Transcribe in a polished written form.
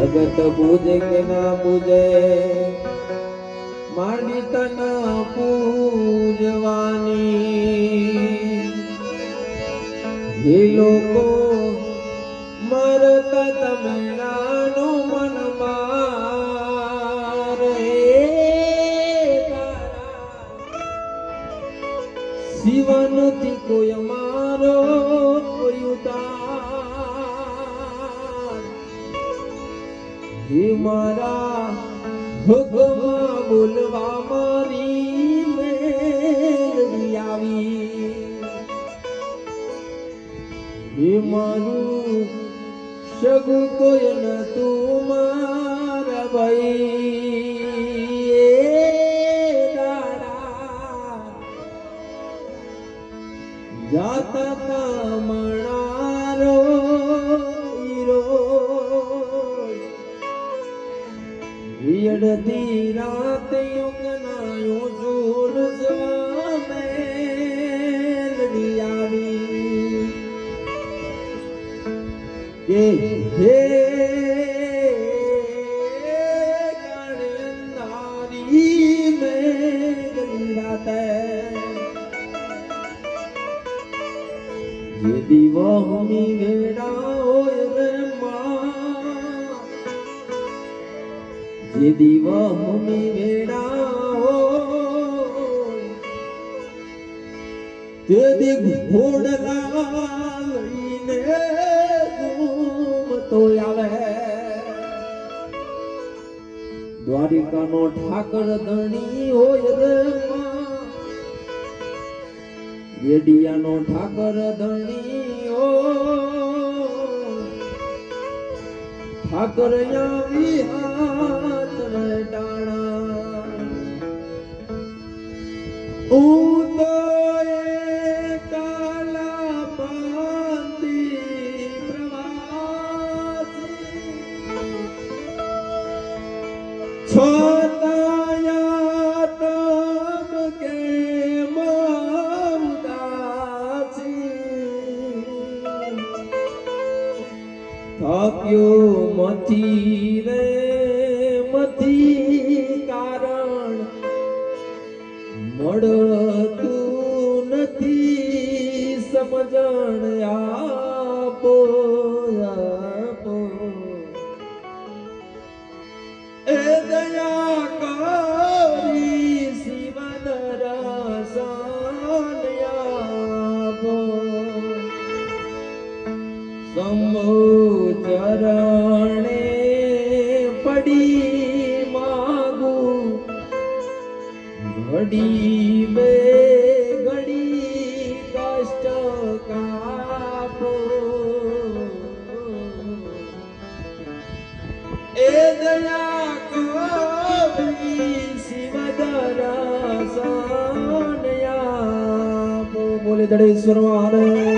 જગત પૂજે કે ના પૂજે માંડી તન પૂજવાની એ લોકો મરતા તમેણાનો મન મારે શિવનથી કોઈ અમારો કોઈ ઉતાર હે મારા હુકમ બોલવા મારી મેળવી આવી હે મારું સગું કોઈ નતું મારા ભાઈ દાડા જાતા તમણારો હીરો યડતી રાત યુગનાયો જોડ સ્વામે આવી કે હે ગણનારી મે ગંગાતે જે દીવહમી વેડા હોય રે માં જે દીવહમી વેડા હોય તે દી ઘોડલા લઈને તો આવે દ્વારિકાનો ઠાકર ધણી હોય રે માં વેડિયાનો ઠાકર ધણી હોય ઠાકર આવી હાથ વેટાણા હું તો છોતાયા તમ કે મમદાસી થાક્યો મથી રે મથી કારણ મળતું નથી સમજણ આપો આપો એ દયા કરી શિવદર સાનયાપો શંભુ ચરણે પડી માગુ ઘડી બે ઘડી કષ્ટ કાપો એ દયા બોલે દડેશ્વર મહારાજ